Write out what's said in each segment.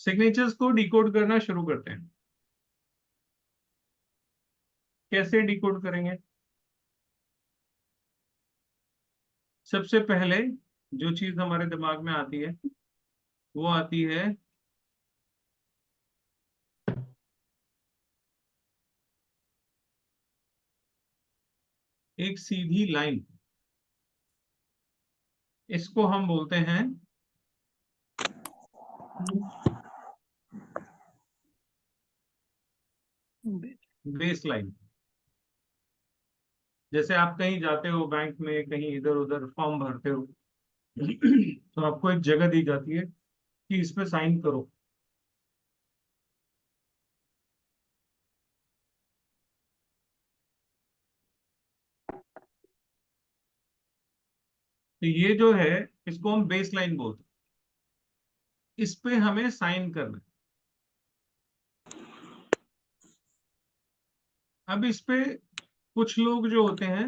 Signatures को decode करना शुरू करते हैं। कैसे डिकोड करेंगे? सबसे पहले जो चीज हमारे दिमाग में आती है वो आती है एक सीधी लाइन। इसको हम बोलते हैं बेस लाइन। जैसे आप कहीं जाते हो बैंक में, कहीं इधर उधर फॉर्म भरते हो तो आपको एक जगह दी जाती है कि इस पे साइन करो। तो ये जो है इसको हम बेस लाइन बोलते हैं। इस पे हमें साइन करना है। अब इस पे कुछ लोग जो होते हैं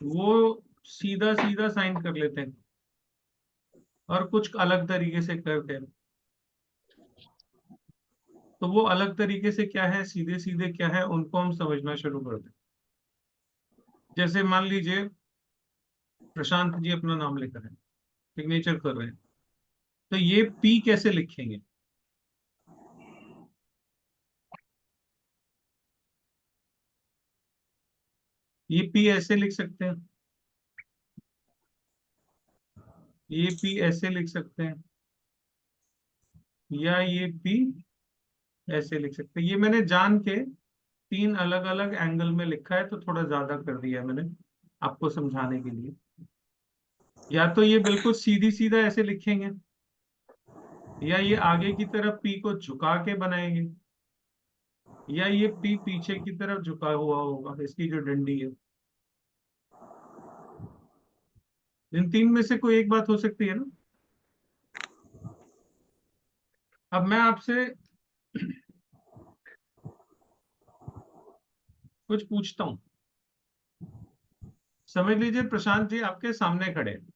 वो सीधा सीधा साइन कर लेते हैं और कुछ अलग तरीके से करते हैं। तो वो अलग तरीके से क्या है, सीधे सीधे क्या है, उनको हम समझना शुरू करते हैं। जैसे मान लीजिए प्रशांत जी अपना नाम लिख रहे हैं, सिग्नेचर कर रहे हैं, तो ये पी कैसे लिखेंगे? ये पी ऐसे लिख सकते हैं, ये पी ऐसे लिख सकते हैं, या ये पी ऐसे लिख सकते हैं। ये मैंने जान के तीन अलग अलग एंगल में लिखा है, तो थोड़ा ज्यादा कर दिया है मैंने आपको समझाने के लिए। या तो ये बिल्कुल सीधी सीधा ऐसे लिखेंगे, या ये आगे की तरफ पी को झुका के बनाएंगे, या ये पी पीछे की तरफ झुका हुआ होगा, इसकी जो डंडी है। इन तीन में से कोई एक बात हो सकती है ना। अब मैं आपसे कुछ पूछता हूं। समझ लीजिए प्रशांत जी आपके सामने खड़े हैं,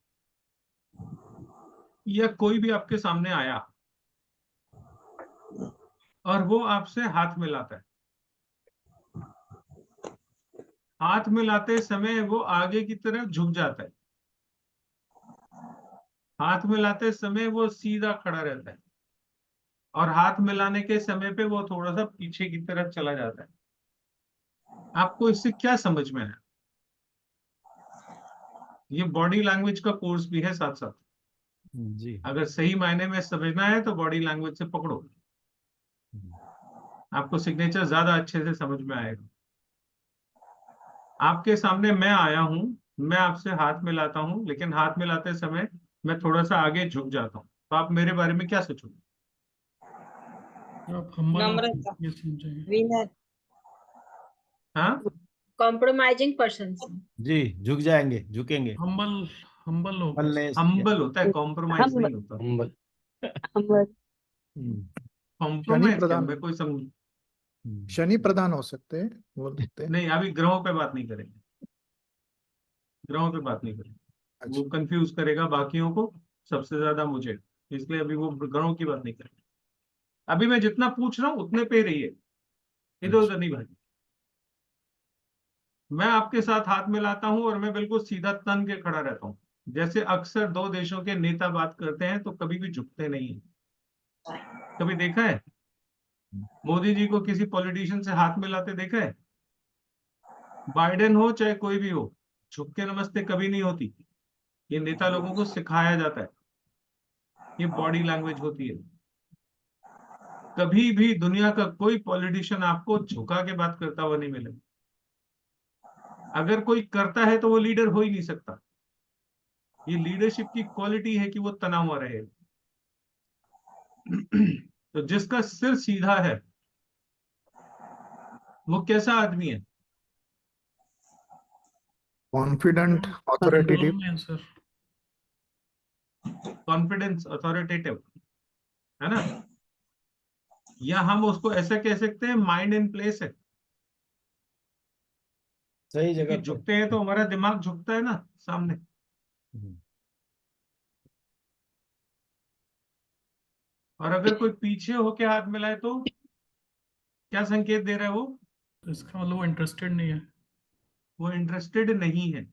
या कोई भी आपके सामने आया और वो आपसे हाथ मिलाता है। हाथ मिलाते समय वो आगे की तरफ झुक जाता है, हाथ मिलाते समय वो सीधा खड़ा रहता है, और हाथ मिलाने के समय पे वो थोड़ा सा पीछे की तरफ चला जाता है। आपको इससे क्या समझ में आया? ये बॉडी लैंग्वेज का कोर्स भी है साथ साथ। जी। अगर सही मायने में समझना है तो बॉडी लैंग्वेज से पकड़ो, आपको सिग्नेचर ज्यादा अच्छे से समझ में आएगा। आपके सामने मैं आया हूं, मैं आपसे हाथ मिलाता हूं, लेकिन हाथ मिलाते समय मैं थोड़ा सा आगे झुक जाता हूं, तो आप मेरे बारे में क्या सोचोगे? आप हम्बल नम्रता, ये समझेंगे। विनर, हाँ, कॉम्प्रोमाइजिंग पर्सन। जी, झुक जाएंगे, झुकेंगे। हम्बल हम्बल हो गया। हम्बलनेस या हम्बल होता है, कॉम्प्रोमाइज हम नहीं होता। हम्बल। हम शनि कॉम्प्रोमाइज क्या, प्रधान, मैं कोई समझ शनि प्रधान हो सकते हैं, बोल सकते हैं। नहीं। अभी ग्रहों पे बात नहीं करेंगे, ग्रहों पे बात नहीं करेंगे, वो अच्छा, कंफ्यूज करेगा बाकियों को, सबसे ज्यादा मुझे। इसलिए अभी वो ग्रहों की बात नहीं करेंगे। अभी मैं जितना पूछ रहा हूँ उतने पे रहिए, इधर अच्छा। उधर नहीं भागी। मैं आपके साथ हाथ मिलाता हूं और मैं बिल्कुल सीधा तन के खड़ा रहता हूं। जैसे अक्सर दो देशों के नेता बात करते हैं तो कभी भी झुकते नहीं है। कभी देखा है मोदी जी को किसी पॉलिटिशियन से हाथ मिलाते देखा है? बाइडेन हो चाहे कोई भी हो, झुक के नमस्ते कभी नहीं होती। ये नेता लोगों को सिखाया जाता है, ये बॉडी लैंग्वेज होती है। कभी भी दुनिया का कोई पॉलिटिशियन आपको झुका के बात करता हुआ नहीं मिलेगा। अगर कोई करता है तो वो लीडर हो ही नहीं सकता। ये लीडरशिप की क्वालिटी है कि वो तना हुआ रहे। तो जिसका सिर सीधा है वो कैसा आदमी है? Confident, authoritative. में सर। कॉन्फिडेंस, अथॉरिटेटिव, है ना? या हम उसको ऐसा कह सकते हैं माइंड इन प्लेस है। सही क्योंकि जगह पे। झुकते हैं तो हमारा दिमाग झुकता है ना सामने। हम्म। और अगर कोई पीछे होके हाथ मिलाए तो क्या संकेत दे रहा है वो? तो इसका मतलब वो इंटरेस्टेड नहीं है। वो इंटरेस्टेड नहीं है।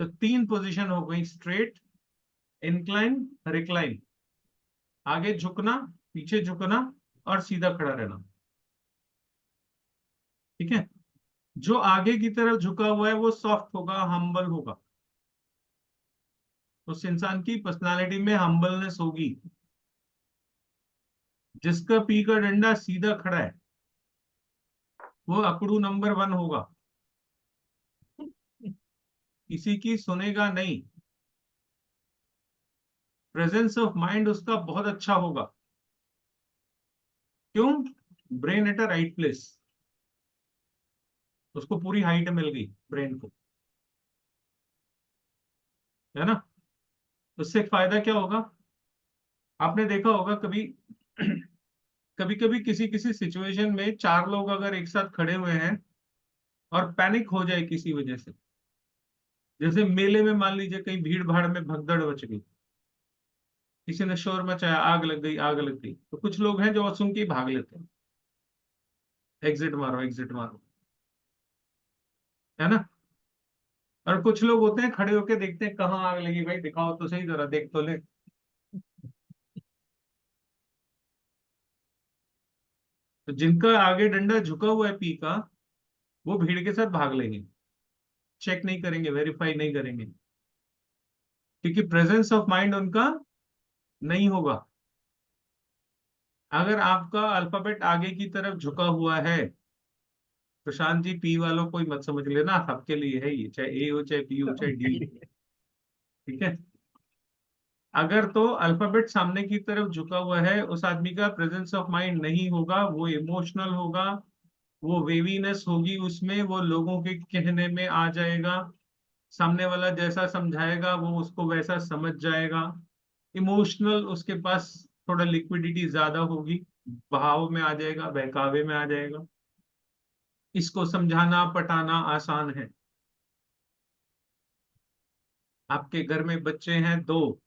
तो 3 पोजीशन हो गई, स्ट्रेट, इंक्लाइन, रिक्लाइन। आगे झुकना, पीछे झुकना और सीधा खड़ा रहना। ठीक है। जो आगे की तरफ झुका हुआ है वो सॉफ्ट होगा, हम्बल होगा। उस इंसान की पर्सनालिटी में हम्बलनेस होगी। जिसका पी का डंडा सीधा खड़ा है वो अकड़ू नंबर 1 होगा, किसी की सुनेगा नहीं। प्रेजेंस ऑफ माइंड उसका बहुत अच्छा होगा। क्यों? Brain at a right place. उसको पूरी हाइट मिल गई ब्रेन को, है ना। उससे फायदा क्या होगा? आपने देखा होगा कभी कभी कभी किसी किसी सिचुएशन में 4 लोग अगर एक साथ खड़े हुए हैं और पैनिक हो जाए किसी वजह से, जैसे मेले में मान लीजिए कहीं भीड़ भाड़ में भगदड़ मच गई, किसी ने शोर मचाया, आग लग गई, आग लग गई, तो कुछ लोग हैं जो सुन के ही भाग लेते हैं, एग्जिट मारो, एग्जिट मारो, है ना। और कुछ लोग होते हैं खड़े होके देखते हैं कहाँ आग लगी, भाई दिखाओ तो सही, जरा देख तो ले। तो जिनका आगे डंडा झुका हुआ है पी का, वो भीड़ के साथ भाग लेंगे, चेक नहीं करेंगे, वेरीफाई नहीं करेंगे, क्योंकि प्रेजेंस ऑफ माइंड उनका नहीं होगा। अगर आपका अल्फाबेट आगे की तरफ झुका हुआ है, प्रशांत जी, पी वालों कोई मत समझ लेना, सबके लिए है ये, चाहे ए हो, चाहे पी हो, चाहे डी। ठीक है। अगर तो अल्फाबेट सामने की तरफ झुका हुआ है, उस आदमी का प्रेजेंस ऑफ माइंड नहीं होगा, वो इमोशनल होगा, वो वेवीनेस होगी उसमें, वो लोगों के कहने में आ जाएगा, सामने वाला जैसा समझाएगा वो उसको वैसा समझ जाएगा। इमोशनल, उसके पास थोड़ा लिक्विडिटी ज्यादा होगी, बहाव में आ जाएगा, बहकावे में आ जाएगा। इसको समझाना पटाना आसान है। आपके घर में बच्चे हैं 2,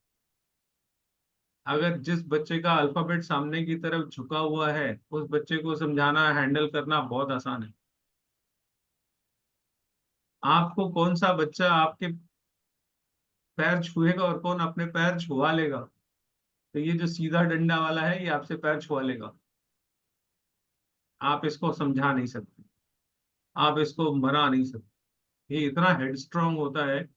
अगर जिस बच्चे का अल्फाबेट सामने की तरफ झुका हुआ है, उस बच्चे को समझाना, हैंडल करना बहुत आसान है। आपको कौन सा बच्चा आपके पैर छुएगा और कौन अपने पैर छुआ लेगा? तो ये जो सीधा डंडा वाला है, ये आपसे पैर छुआ लेगा। आप इसको समझा नहीं सकते, आप इसको मना नहीं सकते। ये इतना हेडस्ट्रॉन्ग होता है,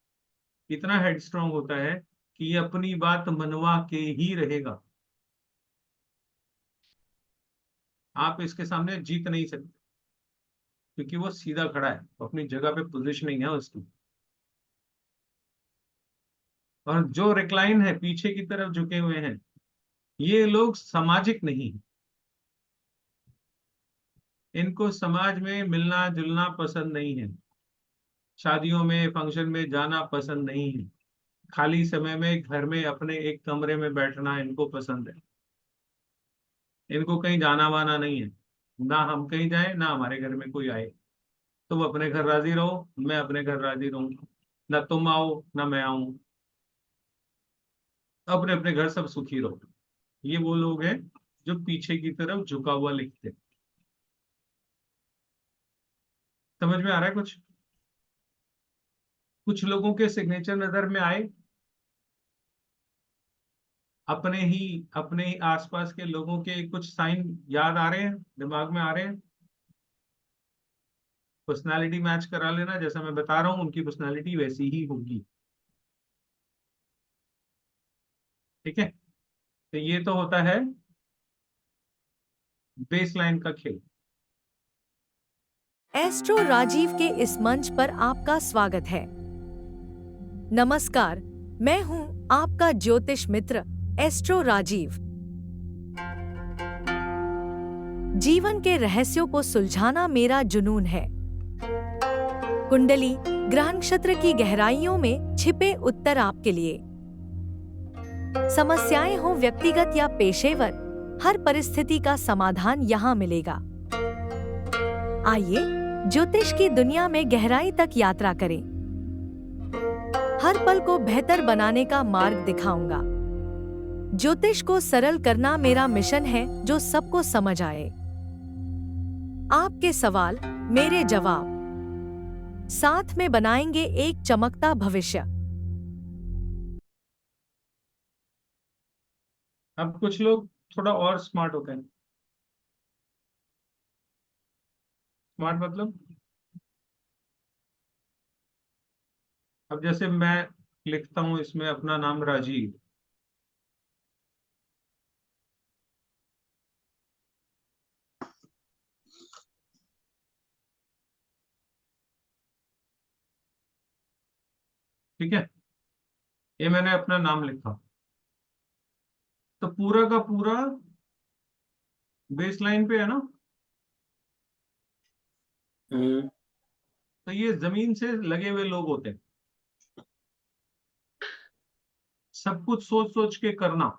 इतना हेडस्ट्रॉन्ग होता है कि ये अपनी बात मनवा के ही रहेगा। आप इसके सामने जीत नहीं सकते, क्योंकि वो सीधा खड़ा है, अपनी जगह पे पोजीशनिंग है उसकी। और जो रिक्लाइन है, पीछे की तरफ झुके हुए हैं, ये लोग सामाजिक नहीं है। इनको समाज में मिलना जुलना पसंद नहीं है, शादियों में फंक्शन में जाना पसंद नहीं है, खाली समय में घर में अपने एक कमरे में बैठना इनको पसंद है। इनको कहीं जाना वाना नहीं है, ना हम कहीं जाए ना हमारे घर में कोई आए। तुम अपने घर राजी रहो, मैं अपने घर राजी रहूं, ना तुम आओ ना मैं आऊं, अपने अपने घर सब सुखी रहो। ये वो लोग हैं जो पीछे की तरफ झुका हुआ लिखते हैं। समझ में आ रहा है कुछ? कुछ लोगों के सिग्नेचर नजर में आए, अपने ही आसपास के लोगों के कुछ साइन याद आ रहे हैं, दिमाग में आ रहे हैं। पर्सनालिटी मैच करा लेना, जैसा मैं बता रहा हूं उनकी पर्सनालिटी वैसी ही होगी। ठीक है। तो ये तो होता है बेसलाइन का खेल। एस्ट्रो राजीव के इस मंच पर आपका स्वागत है। नमस्कार, मैं हूं आपका ज्योतिष मित्र एस्ट्रो राजीव। जीवन के रहस्यों को सुलझाना मेरा जुनून है। कुंडली, ग्रह नक्षत्र की गहराइयों में छिपे उत्तर आपके लिए। समस्याएं हो व्यक्तिगत या पेशेवर, हर परिस्थिति का समाधान यहाँ मिलेगा। आइए ज्योतिष की दुनिया में गहराई तक यात्रा करें। हर पल को बेहतर बनाने का मार्ग दिखाऊंगा। ज्योतिष को सरल करना मेरा मिशन है, जो सबको समझ आए। आपके सवाल, मेरे जवाब, साथ में बनाएंगे एक चमकता भविष्य। अब कुछ लोग थोड़ा और स्मार्ट होते हैं। स्मार्ट मतलब, अब जैसे मैं लिखता हूं इसमें अपना नाम राजीव, ठीक है, ये मैंने अपना नाम लिखा, तो पूरा का पूरा बेस लाइन पे है ना, तो ये जमीन से लगे हुए लोग होते हैं। सब कुछ सोच सोच के करना,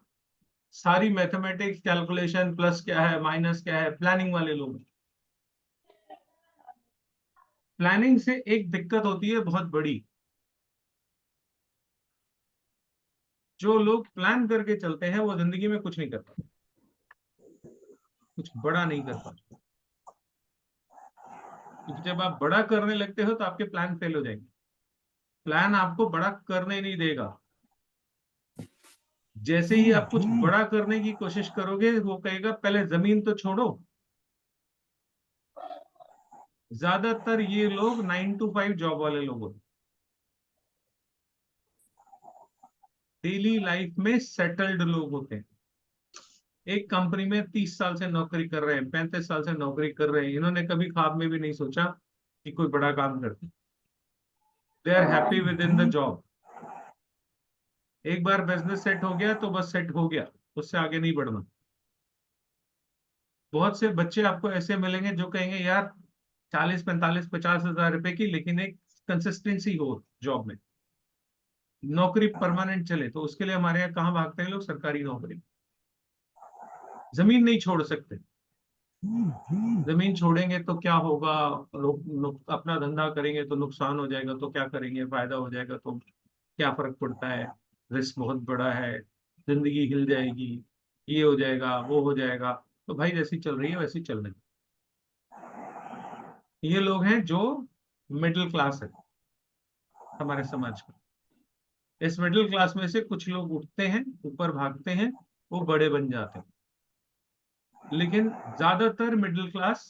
सारी मैथमेटिक्स कैलकुलेशन, प्लस क्या है माइनस क्या है, प्लानिंग वाले लोग। प्लानिंग से एक दिक्कत होती है बहुत बड़ी, जो लोग प्लान करके चलते हैं वो जिंदगी में कुछ नहीं कर पाते, कुछ बड़ा नहीं कर पाते, क्योंकि जब आप बड़ा करने लगते हो तो आपके प्लान फेल हो जाएंगे। प्लान आपको बड़ा करने नहीं देगा। जैसे ही आप कुछ बड़ा करने की कोशिश करोगे, वो कहेगा पहले जमीन तो छोड़ो। ज्यादातर ये लोग 9 to 5 जॉब वाले लोग होते, डेली लाइफ में सेटल्ड लोग होते हैं। एक कंपनी में 30 साल से नौकरी कर रहे हैं, 35 साल से नौकरी कर रहे हैं, इन्होंने कभी ख्वाब में भी नहीं सोचा कि कोई बड़ा काम करते। They are happy with in the job. एक बार बिजनेस सेट हो गया तो बस सेट हो गया, उससे आगे नहीं बढ़ना। बहुत से बच्चे आपको ऐसे मिलेंगे जो कहेंगे यार 40, 45, 50 हजार रुपए की, लेकिन एक कंसिस्टेंसी हो जॉब में, नौकरी परमानेंट चले, तो उसके लिए हमारे यहाँ कहाँ भागते हैं लोग? सरकारी नौकरी। जमीन नहीं छोड़ सकते। जमीन छोड़ेंगे तो क्या होगा? अपना धंधा करेंगे तो नुकसान हो जाएगा, तो क्या करेंगे? फायदा हो जाएगा तो क्या फर्क पड़ता है? रिस्क बहुत बड़ा है, जिंदगी हिल जाएगी, ये हो जाएगा वो हो जाएगा। तो भाई जैसी चल रही है वैसी चल रही है। ये लोग हैं जो मिडिल क्लास है हमारे समाज का। इस मिडिल क्लास में से कुछ लोग उठते हैं, ऊपर भागते हैं, वो बड़े बन जाते हैं। लेकिन ज्यादातर मिडिल क्लास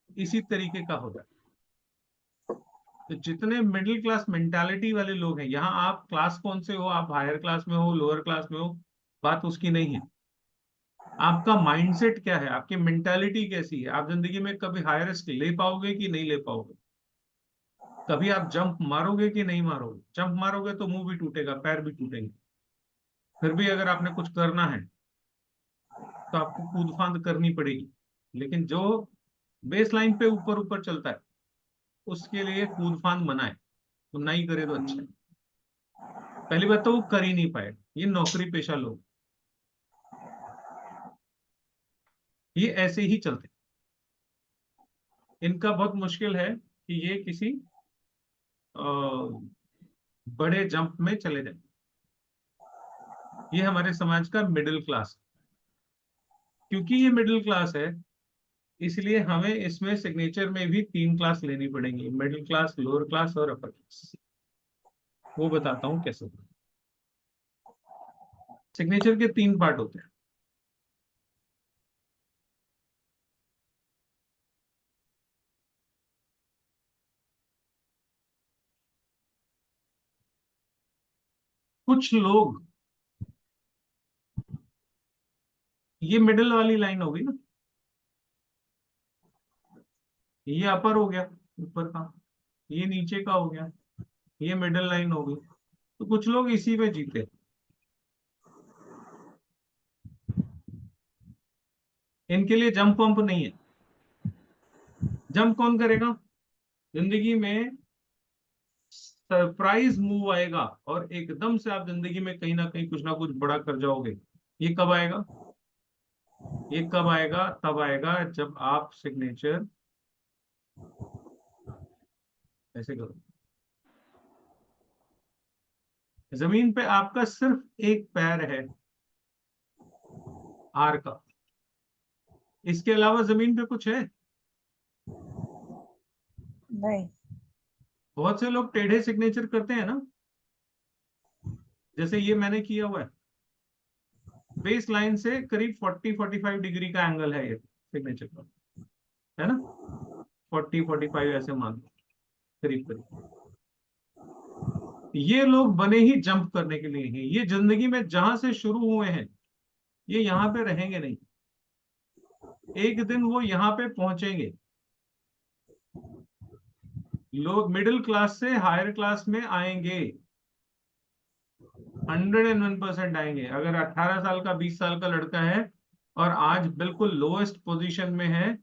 इसी तरीके का होता है। तो जितने मिडिल क्लास मेंटालिटी वाले लोग हैं, यहाँ आप क्लास कौन से हो, आप हायर क्लास में हो लोअर क्लास में हो, बात उसकी नहीं है। आपका माइंडसेट क्या है, आपकी मेंटालिटी कैसी है, आप जिंदगी में कभी हायर रिस्क ले पाओगे कि नहीं ले पाओगे, कभी आप जंप मारोगे कि नहीं मारोगे। जंप मारोगे तो मुंह भी टूटेगा, पैर भी टूटेंगे। फिर भी अगर आपने कुछ करना है तो आपको कूद फांद करनी पड़ेगी। लेकिन जो बेस लाइन पे ऊपर ऊपर चलता है, उसके लिए कूद फांद मना है, तो नहीं करे तो अच्छा है। पहली बात तो वो कर ही नहीं पाएगा। ये नौकरी पेशा लोग, ये ऐसे ही चलते, इनका बहुत मुश्किल है कि ये किसी बड़े जंप में चले जाए। ये हमारे समाज का मिडिल क्लास। क्योंकि ये मिडिल क्लास है, इसलिए हमें इसमें सिग्नेचर में भी 3 क्लास लेनी पड़ेंगी, मिडिल क्लास, लोअर क्लास और अपर क्लास। वो बताता हूं कैसे। सिग्नेचर के 3 पार्ट होते हैं। कुछ लोग, ये मिडिल वाली लाइन होगी ना, ये अपर हो गया ऊपर का, ये नीचे का हो गया, ये मिडिल लाइन हो गई। तो कुछ लोग इसी में जीते। इनके लिए जंप वंप नहीं है। जंप कौन करेगा? जिंदगी में सरप्राइज मूव आएगा और एकदम से आप जिंदगी में कहीं ना कुछ बड़ा कर जाओगे। ये कब आएगा? ये कब आएगा? तब आएगा जब आप सिग्नेचर ऐसे करो। जमीन पे आपका सिर्फ एक पैर है, आर का। इसके अलावा जमीन पे कुछ है? नहीं। बहुत से लोग टेढ़े सिग्नेचर करते हैं ना, जैसे ये मैंने किया हुआ है। बेस लाइन से करीब 40-45 डिग्री का एंगल है ये सिग्नेचर का, है ना? 40-45 ऐसे मान लो, करीब करीब। ये लोग बने ही जंप करने के लिए हैं। ये जिंदगी में जहां से शुरू हुए हैं ये यहाँ पे रहेंगे नहीं, एक दिन वो यहाँ पे पहुंचेंगे। लोग मिडिल क्लास से हायर क्लास में आएंगे, 101% आएंगे। अगर 18 साल का 20 साल का लड़का है और आज बिल्कुल लोएस्ट पोजीशन में है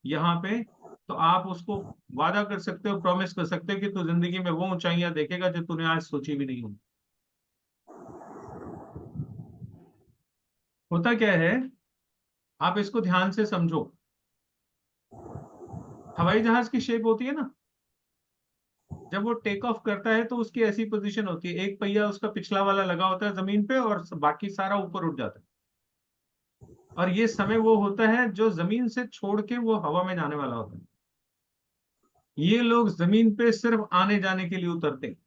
यहाँ पे, तो आप उसको वादा कर सकते हो, प्रॉमिस कर सकते हो कि तू जिंदगी में वो ऊंचाइयां देखेगा जो तूने आज सोची भी नहीं होगी। होता क्या है, आप इसको ध्यान से समझो। हवाई जहाज की शेप होती है ना, जब वो टेक ऑफ करता है तो उसकी ऐसी पोजीशन होती है, एक पहिया उसका पिछला वाला लगा होता है जमीन पे और बाकी सारा ऊपर उठ जाता है। और ये समय वो होता है जो जमीन से छोड़ के वो हवा में जाने वाला होता है। ये लोग जमीन पे सिर्फ आने जाने के लिए उतरते हैं,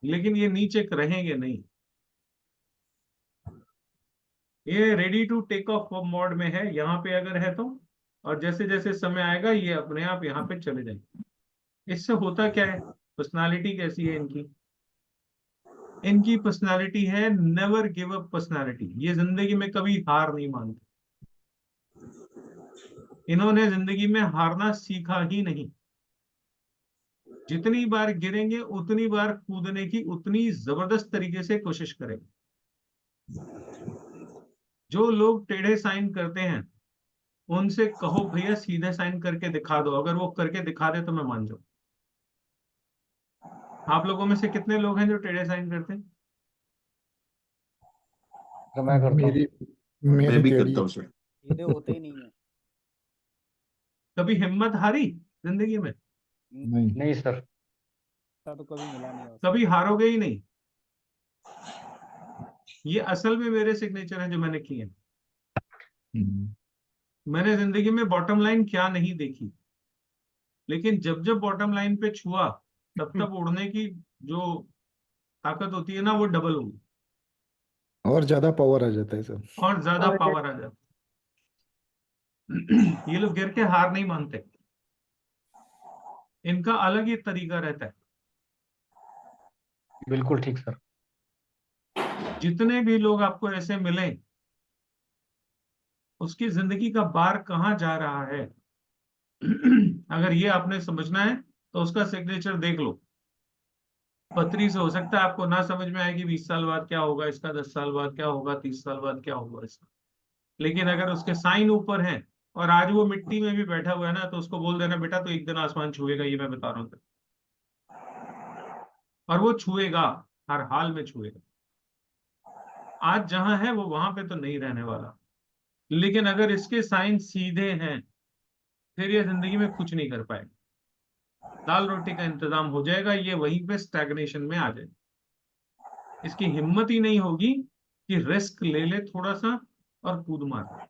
लेकिन ये नीचे रहेंगे नहीं। ये ready to take off mode में है यहाँ पे अगर है तो, और जैसे जैसे समय आएगा ये अपने आप यहाँ पे चले जाएंगे। इससे होता क्या है, पर्सनालिटी कैसी है इनकी? इनकी पर्सनालिटी है नेवर गिव अप पर्सनालिटी। ये जिंदगी में कभी हार नहीं मानते। इन्होंने जिंदगी में हारना सीखा ही नहीं। जितनी बार गिरेंगे उतनी बार कूदने की उतनी जबरदस्त तरीके से कोशिश करेंगे। जो लोग टेढ़े साइन करते हैं उनसे कहो भैया सीधे साइन करके दिखा दो, अगर वो करके दिखा दे तो मैं मान जाऊं। आप लोगों में से कितने लोग हैं जो टेढ़े साइन करते हैं? तो मैं करता हूँ। मेरी मैं मेरी भी टेढ़ी करता हूँ सर। सीधे होते ही नहीं है। कभी हिम्मत हारी जिंदगी में? नहीं। नहीं सर, ऐसा तो कभी मिला नहीं हो। कभी हारोगे ही नहीं। ये असल में मेरे सिग्नेचर हैं जो मैंने किए हैं। मैंने जिंदगी में बॉटम लाइन क्या नहीं देखी, लेकिन जब जब बॉटम लाइन पे छुआ तब तब उड़ने की जो ताकत होती है ना वो डबल होगी और ज्यादा पावर आ जाता है सब। और ज्यादा पावर आ जाती है। ये लोग गिर के हार नहीं मानते, इनका अलग ही तरीका रहता है। बिल्कुल ठीक सर। जितने भी लोग आपको ऐसे मिले, उसकी जिंदगी का बार कहाँ जा रहा है अगर ये आपने समझना है तो उसका सिग्नेचर देख लो। पत्री से हो सकता है आपको ना समझ में आएगी 20 साल बाद क्या होगा इसका, 10 साल बाद क्या होगा, 30 साल बाद क्या होगा इसका। लेकिन अगर उसके साइन ऊपर हैं और आज वो मिट्टी में भी बैठा हुआ है ना, तो उसको बोल देना बेटा तो एक दिन आसमान छुएगा, ये मैं बता रहा हूँ। और वो छुएगा, हर हाल में छुएगा। आज जहां है वो वहां पे तो नहीं रहने वाला, लेकिन अगर इसके साइन सीधे हैं फिर ये जिंदगी में कुछ नहीं कर पाएगा। दाल रोटी का इंतजाम हो जाएगा, ये वहीं पे स्टैग्नेशन में आ जाएगा। इसकी हिम्मत ही नहीं होगी कि रिस्क ले ले थोड़ा सा और कूद मार।